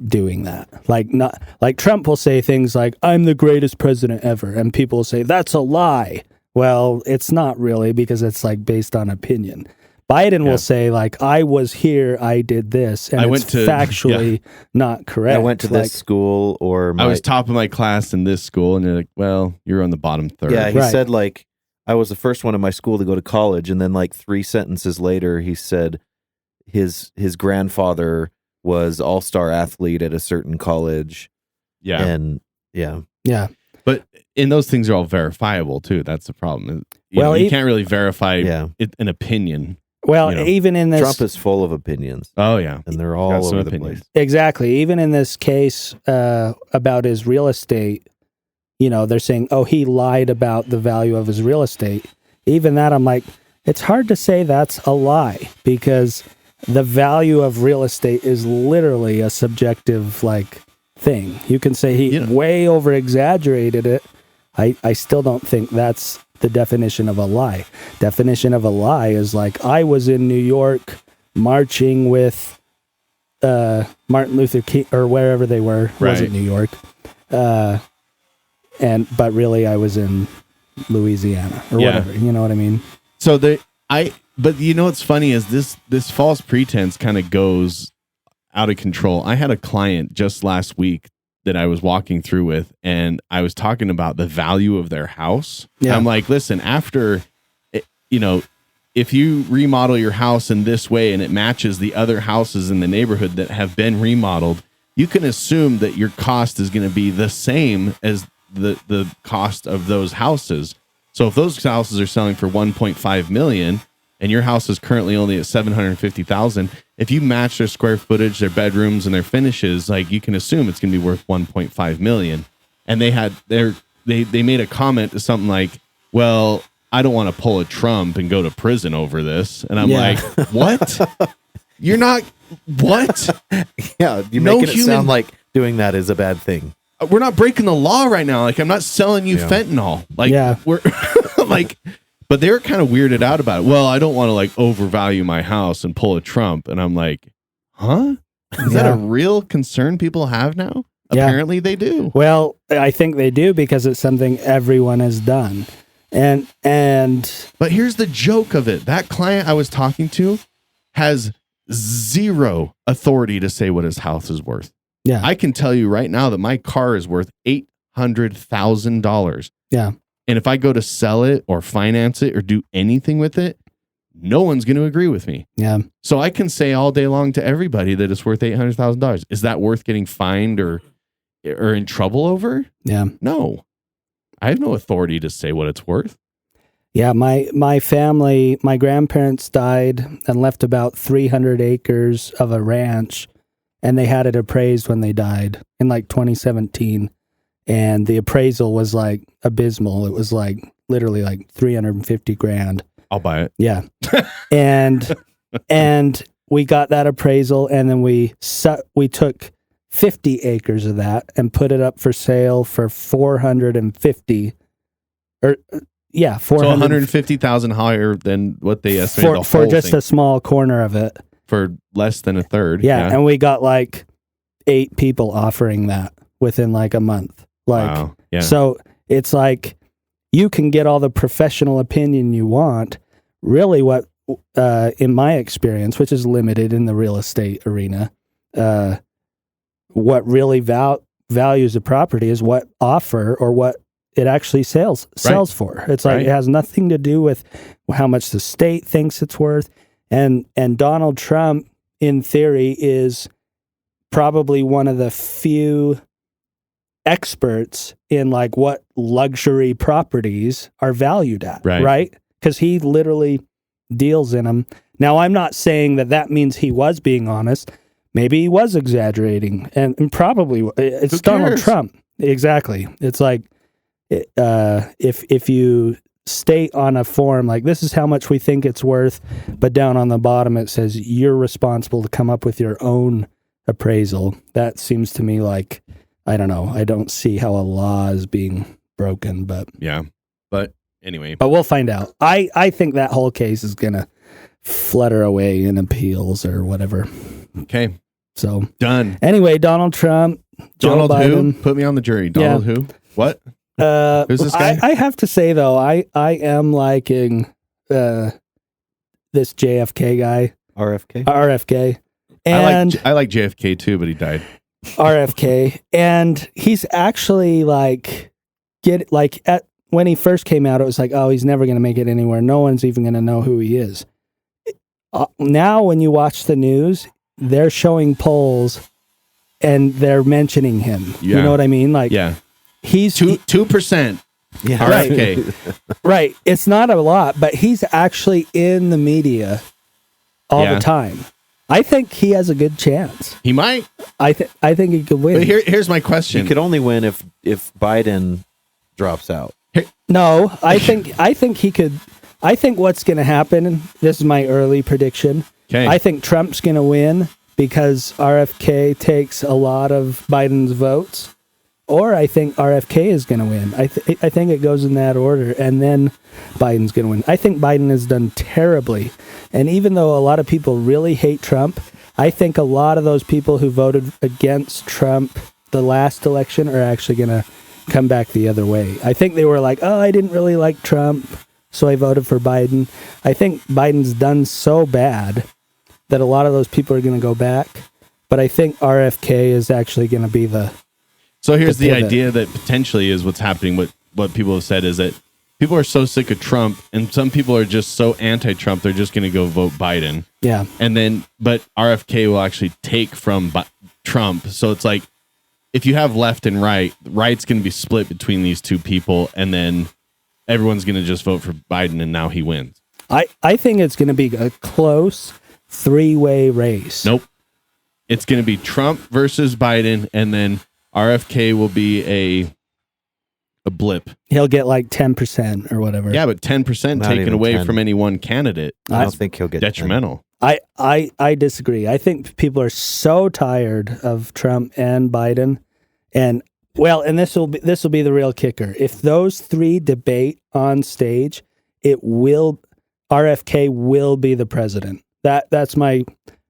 doing that. Like Trump will say things like, I'm the greatest president ever, and people will say that's a lie. Well, it's not really, because it's like based on opinion. Biden will say like, I was here, I did this, and it's factually not correct. I went to this school, or I was top of my class in this school, and you're like, well, you're on the bottom third. Yeah, he said like, I was the first one in my school to go to college, and then like 3 sentences later, he said his grandfather was all-star athlete at a certain college. Yeah, and yeah. But and those things are all verifiable too. That's the problem. You can't really verify an opinion. Well, even in this, Trump is full of opinions. Oh yeah, and they're all over the place. Exactly. Even in this case about his real estate, they're saying, oh, he lied about the value of his real estate. Even that, I'm like, it's hard to say that's a lie, because the value of real estate is literally a subjective thing. You can say he way over exaggerated it. I still don't think that's the definition of a lie. Definition of a lie is like, I was in New York marching with Martin Luther King or wherever they were. Right. Wasn't New York. But really I was in Louisiana or whatever. You know what I mean? So but what's funny is this false pretense kind of goes out of control. I had a client just last week that I was walking through with, and I was talking about the value of their house. Yeah. I'm like, listen, after, if you remodel your house in this way and it matches the other houses in the neighborhood that have been remodeled, you can assume that your cost is going to be the same as the cost of those houses. So if those houses are selling for $1.5 million and your house is currently only at $750,000, if you match their square footage, their bedrooms, and their finishes, like, you can assume it's going to be worth $1.5 million. And they made a comment to something like, well, I don't want to pull a Trump and go to prison over this. And I'm like, what? You're not, what? Yeah, you're making it sound like doing that is a bad thing. We're not breaking the law right now. Like, I'm not selling you fentanyl. Like, we're like, but they were kind of weirded out about it. Well, I don't want to overvalue my house and pull a Trump. And I'm like, huh? Is that a real concern people have now? Apparently they do. Well, I think they do, because it's something everyone has done. But here's the joke of it. That client I was talking to has zero authority to say what his house is worth. Yeah. I can tell you right now that my car is worth $800,000. Yeah. And if I go to sell it or finance it or do anything with it, no one's going to agree with me. Yeah. So I can say all day long to everybody that it's worth $800,000. Is that worth getting fined or in trouble over? Yeah. No. I have no authority to say what it's worth. Yeah, my family, my grandparents died and left about 300 acres of a ranch, and they had it appraised when they died in like 2017. And the appraisal was like abysmal. It was like literally like 350 grand. I'll buy it. Yeah. and we got that appraisal, and then we took 50 acres of that and put it up for sale for 450 or yeah, 400, so 150,000 higher than what they estimated for just a small corner of it for less than a third. Yeah, and we got like 8 people offering that within like a month. Like, wow. Yeah. So it's like you can get all the professional opinion you want. Really, what in my experience, which is limited in the real estate arena, what really values a property is what offer or what it actually sells for. It's like it has nothing to do with how much the state thinks it's worth. And Donald Trump, in theory, is probably one of the few experts in like what luxury properties are valued at, right? Because he literally deals in them. Now, I'm not saying that means he was being honest. Maybe he was exaggerating, and probably it's Donald Trump. Exactly. It's like if you state on a form like this is how much we think it's worth, but down on the bottom it says you're responsible to come up with your own appraisal. That seems to me like, I don't know. I don't see how a law is being broken, but yeah. But anyway, but we'll find out. I think that whole case is gonna flutter away in appeals or whatever. Okay. So done. Anyway, Donald Trump, Donald Joe Biden. who? Put me on the jury. Donald who? What? Who's this guy? I have to say though, I am liking this JFK guy. RFK. And I like JFK too, but he died. RFK, and he's actually when he first came out, it was like, oh, he's never going to make it anywhere. No one's even going to know who he is. Now, when you watch the news, they're showing polls, and they're mentioning him. Yeah. You know what I mean? Like, yeah, he's 2%. Yeah, RFK. Right. It's not a lot, but he's actually in the media all the time. I think he has a good chance. He might. I think he could win. But here's my question. He could only win if Biden drops out. No, I think he could. I think what's going to happen, this is my early prediction. Okay. I think Trump's going to win because RFK takes a lot of Biden's votes, or I think RFK is going to win. I think it goes in that order, and then Biden's going to win. I think Biden has done terribly, and even though a lot of people really hate Trump, I think a lot of those people who voted against Trump the last election are actually going to come back the other way. I think they were like, oh, I didn't really like Trump, so I voted for Biden. I think Biden's done so bad that a lot of those people are going to go back, but I think RFK is actually going to be the... So here's the idea that potentially is what's happening. What people have said is that people are so sick of Trump, and some people are just so anti-Trump, they're just going to go vote Biden. Yeah. And then, but RFK will actually take from Trump. So it's like, if you have left and right's going to be split between these two people, and then everyone's going to just vote for Biden, and now he wins. I think it's going to be a close 3-way race. Nope. It's going to be Trump versus Biden, and then RFK will be a blip. He'll get like 10% or whatever. Yeah, but 10% taken away 10. from any one candidate. I don't think he'll get detrimental. 10. I disagree. I think people are so tired of Trump and Biden, and this will be the real kicker. If those 3 debate on stage, RFK will be the president. That's my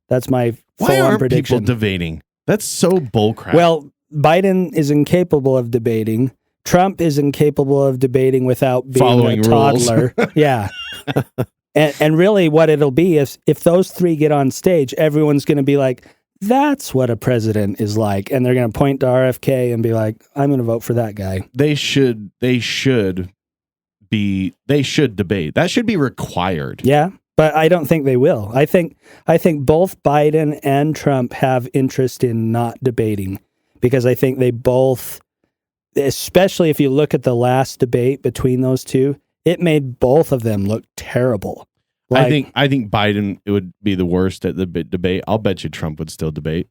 Why aren't prediction. people debating? That's so bullcrap. Well, Biden is incapable of debating. Trump is incapable of debating without being following a toddler. Yeah. And really what it'll be is if those 3 get on stage, everyone's going to be like, that's what a president is like. And they're going to point to RFK and be like, I'm going to vote for that guy. They should debate. That should be required. Yeah. But I don't think they will. I think both Biden and Trump have interest in not debating because I think they both, especially if you look at the last debate between those two, it made both of them look terrible. I think Biden, it would be the worst at the debate. I'll bet you Trump would still debate.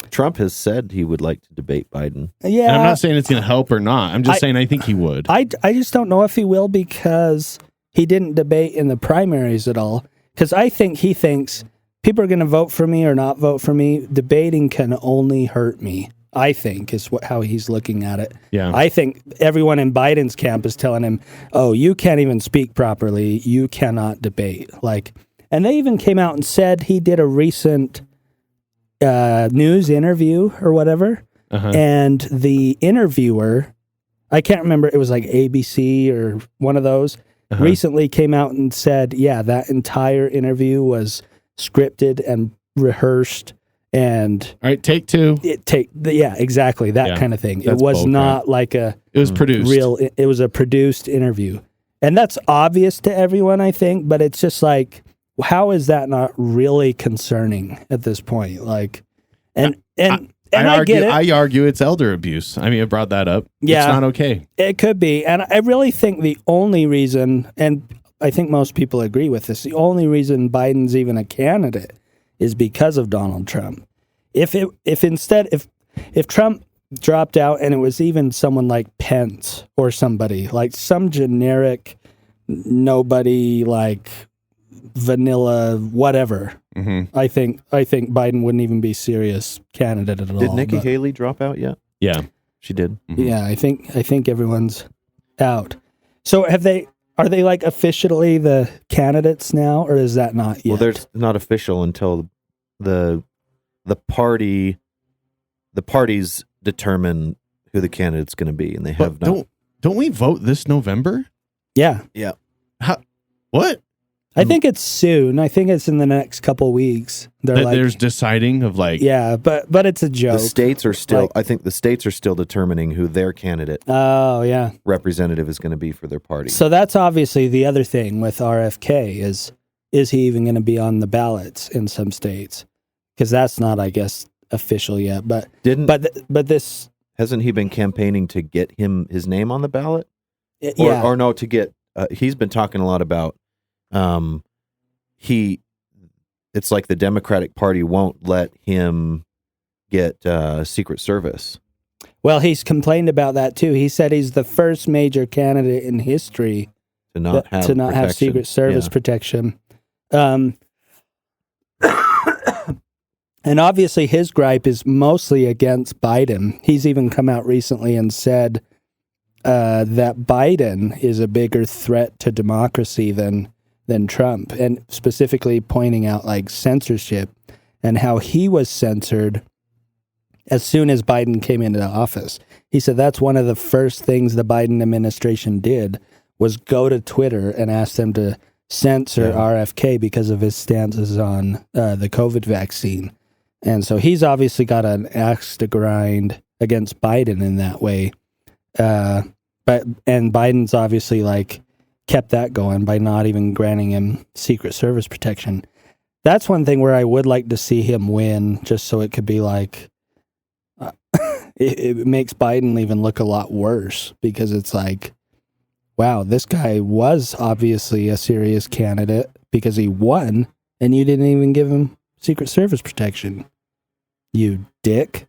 Trump has said he would like to debate Biden. Yeah, And I'm not saying it's going to help or not. I'm just saying I think he would. I just don't know if he will because he didn't debate in the primaries at all. Because I think he thinks people are going to vote for me or not vote for me. Debating can only hurt me, I think, is how he's looking at it. Yeah. I think everyone in Biden's camp is telling him, oh, you can't even speak properly. You cannot debate. And they even came out and said he did a recent news interview or whatever. And the interviewer, I can't remember, it was like ABC or one of those, recently came out and said, yeah, that entire interview was scripted and rehearsed. And all right, take two. Yeah, exactly. That kind of thing. It That's was bullcrap. not like It was produced. it was a produced interview. And that's obvious to everyone, I think, but it's just like, how is that not really concerning at this point? I get it. I argue it's elder abuse. I mean, I brought that up. Yeah. It's not okay. It could be. And I really think the only reason, and I think most people agree with this, the only reason Biden's even a candidate is because of Donald Trump. If Trump dropped out and it was even someone like Pence or somebody, like some generic nobody, like vanilla whatever, I think Biden wouldn't even be serious candidate at all. Did Nikki Haley drop out yet? Yeah. She did. Yeah, I think everyone's out. So are they like officially the candidates now, or is that not yet? Well, there's not official until the parties determine who the candidate's going to be, and they have not. Don't we vote this November? Yeah. Yeah. What? I think it's soon. I think it's in the next couple weeks. There's deciding of like. Yeah, but it's a joke. The states are still. I think the states are still determining who their candidate. Oh yeah. Representative is going to be for their party. So that's obviously the other thing with RFK is he even going to be on the ballots in some states? Because that's not, I guess, official yet. But this hasn't he been campaigning to get his name on the ballot? Yeah. Or no, to get. He's been talking a lot about. It's like the Democratic Party won't let him get Secret Service. Well, he's complained about that too. He said he's the first major candidate in history to not have Secret Service protection. And obviously his gripe is mostly against Biden. He's even come out recently and said that Biden is a bigger threat to democracy than Trump, and specifically pointing out like censorship and how he was censored as soon as Biden came into office. He said that's one of the first things the Biden administration did was go to Twitter and ask them to censor RFK because of his stances on the COVID vaccine. And so he's obviously got an axe to grind against Biden in that way. And Biden's obviously like kept that going by not even granting him Secret Service protection. That's one thing where I would like to see him win, just so it could be like, it makes Biden even look a lot worse, because it's like, wow, this guy was obviously a serious candidate because he won, and you didn't even give him Secret Service protection. You dick.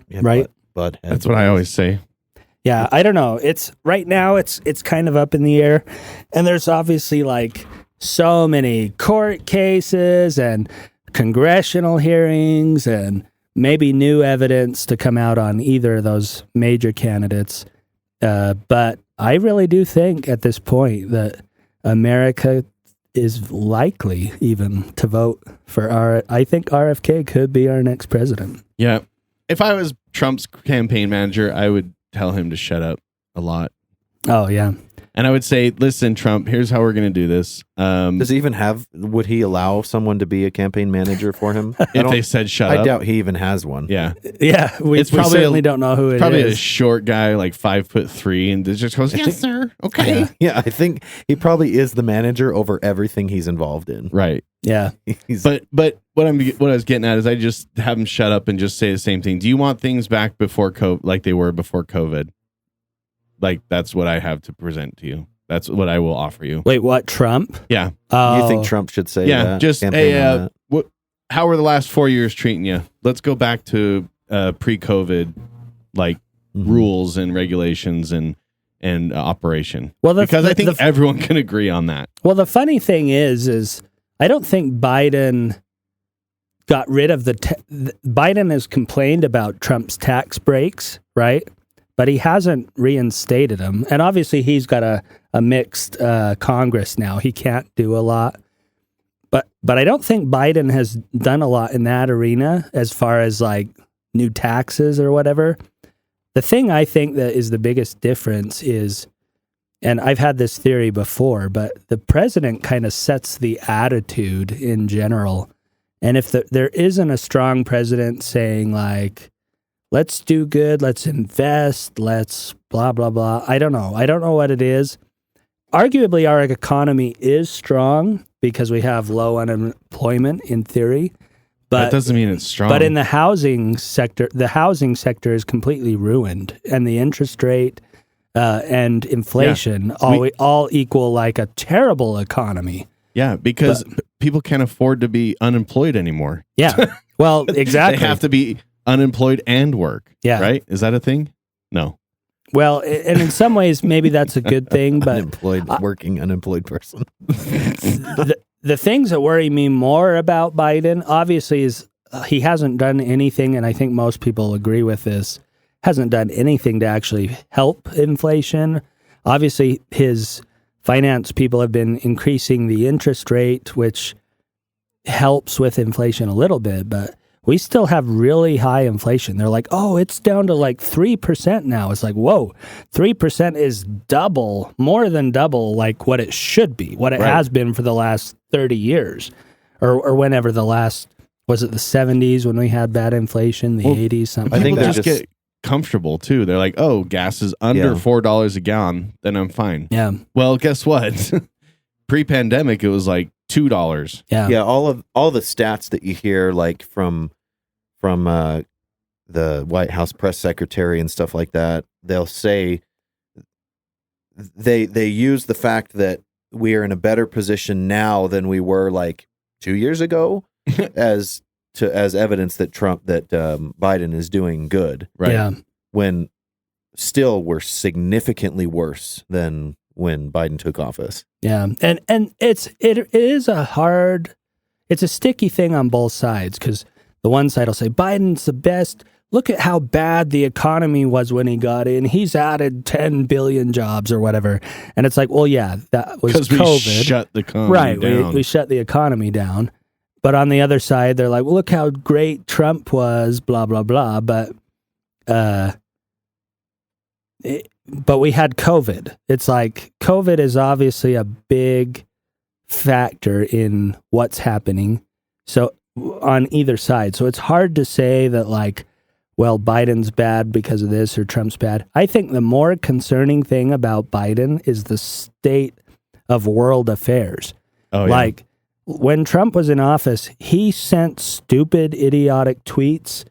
Yeah, right? But That's what I always say. Yeah, I don't know. It's right now it's kind of up in the air, and there's obviously like so many court cases and congressional hearings and maybe new evidence to come out on either of those major candidates. But I really do think at this point that America is likely even to vote for I think RFK could be our next president. Yeah. If I was Trump's campaign manager, I would tell him to shut up a lot. Oh, yeah. And I would say, listen, Trump, here's how we're going to do this. Does he even would he allow someone to be a campaign manager for him? If they said shut up? I doubt he even has one. Yeah. Yeah. We certainly don't know who it is. Probably a short guy, like 5'3", and just goes, yes, sir. Okay. Yeah, I think he probably is the manager over everything he's involved in. Right. Yeah. But what I was getting at is I just have him shut up and just say the same thing. Do you want things back before COVID, like they were before COVID? Like, that's what I have to present to you. That's what I will offer you. Wait, what? Trump? Yeah. Oh. You think Trump should say yeah, that? just Campaign on that? how were the last 4 years treating you? Let's go back to pre-COVID, like rules and regulations and operation. Well, because I think everyone can agree on that. Well, the funny thing is I don't think Biden got rid of Biden has complained about Trump's tax breaks, right? But he hasn't reinstated them. And obviously he's got a mixed Congress now. He can't do a lot. But I don't think Biden has done a lot in that arena as far as like new taxes or whatever. The thing I think that is the biggest difference is, and I've had this theory before, but the president kind of sets the attitude in general. And if there isn't a strong president saying like, let's do good, let's invest, let's blah, blah, blah. I don't know. I don't know what it is. Arguably, our economy is strong because we have low unemployment in theory. But that doesn't mean it's strong. But in the housing sector is completely ruined. And the interest rate and inflation all equal like a terrible economy. Yeah, because people can't afford to be unemployed anymore. Yeah. Well, exactly. They have to be unemployed and work. Yeah. Right? Is that a thing? No. Well, and in some ways, maybe that's a good thing, but working unemployed person. The things that worry me more about Biden, obviously, is he hasn't done anything, and I think most people agree with this, hasn't done anything to actually help inflation. Obviously, his finance people have been increasing the interest rate, which helps with inflation a little bit, but we still have really high inflation. They're like, oh, it's down to like 3% now. It's like, whoa, 3% is double, more than double, like what it should be, what it has been for the last 30 years, or whenever the last, was it the 70s when we had bad inflation, the 80s, something I think like they that. just get comfortable too. They're like, oh, gas is under $4 a gallon, then I'm fine. Yeah. Well, guess what? Pre-pandemic, it was like $2. Yeah. All the stats that you hear, like from the White House press secretary and stuff like that, they'll say they use the fact that we are in a better position now than we were like 2 years ago as evidence that Biden is doing good. Right. Yeah. When still we're significantly worse than when Biden took office. Yeah. And it is it's a sticky thing on both sides, because the one side will say, Biden's the best. Look at how bad the economy was when he got in. He's added 10 billion jobs or whatever. And it's like, well, yeah, that was COVID. Because we shut the economy down. We shut the economy down. But on the other side, they're like, well, look how great Trump was, blah, blah, blah. But we had COVID. It's like COVID is obviously a big factor in what's happening. So on either side. So it's hard to say that like, well, Biden's bad because of this or Trump's bad. I think the more concerning thing about Biden is the state of world affairs. Oh, yeah. Like when Trump was in office, he sent stupid, idiotic tweets,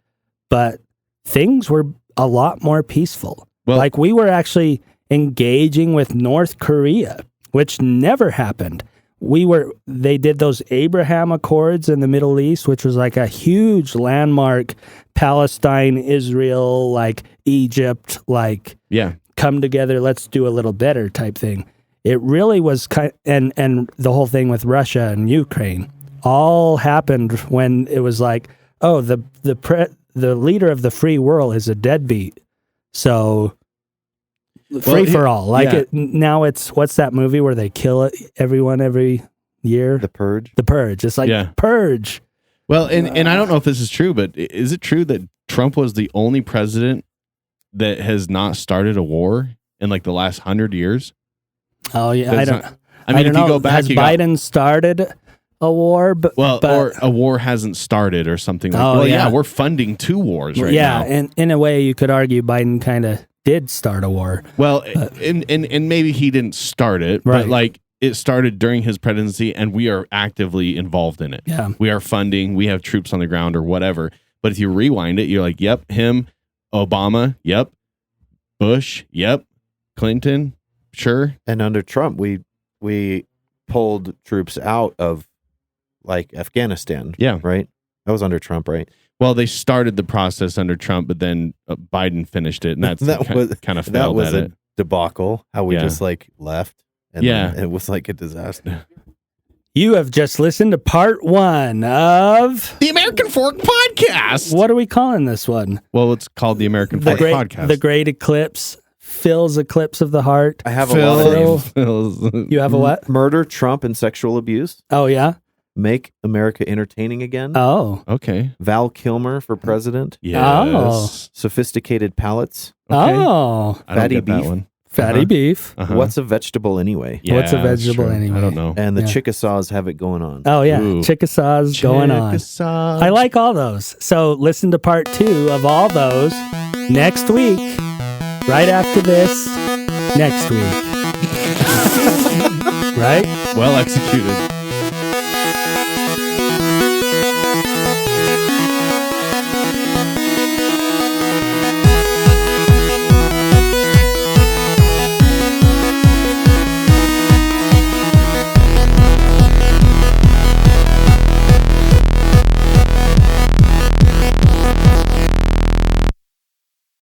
but things were a lot more peaceful. Well, like we were actually engaging with North Korea, which never happened. They did those Abraham Accords in the Middle East, which was like a huge landmark, Palestine, Israel, like Egypt, like come together, let's do a little better type thing. It really was and the whole thing with Russia and Ukraine all happened when it was like, oh, the leader of the free world is a deadbeat. So free for all. Like now it's, what's that movie where they kill everyone every year? The Purge. The Purge. It's like Purge. Well, and I don't know if this is true, but is it true that Trump was the only president that has not started a war in like the last 100 years? Oh yeah, I don't if know. You go back, has Biden started a war? Or a war hasn't started or something like we're funding 2 wars right now. Yeah, and in a way you could argue Biden kind of did start a war. Well, and maybe he didn't start it, but like it started during his presidency and we are actively involved in it. Yeah. We are funding, we have troops on the ground or whatever. But if you rewind it, you're like, yep, him, Obama, yep, Bush, yep, Clinton, sure. And under Trump, we pulled troops out of like Afghanistan. Yeah. Right. That was under Trump, right? Well, they started the process under Trump, but then Biden finished it, and that's kind of failed that was at a it. debacle. How we Yeah. just like left, and Yeah. then it was like a disaster. You have just listened to part 1 of... The American Fork Podcast. What are we calling this one? Well, it's called the American The Fork great, Podcast. the Great Eclipse. Phil's Eclipse of the Heart. I have a lot of names. Phil. You have a what? Murder, Trump, and sexual abuse. Oh, yeah? Make America entertaining again. Oh. Okay. Val Kilmer for president. Yes. Sophisticated palates. Okay. Oh. I don't Fatty get that beef. one. Fatty beef. Uh-huh. What's a vegetable anyway? What's a Yeah, that's vegetable true. anyway? I don't know. And the Yeah. Chickasaws have it going on. Oh, yeah. Ooh. Chickasaws going on. Chickasaw. I like all those. So listen to part 2 of all those next week, right after this, next week. Right? Well executed.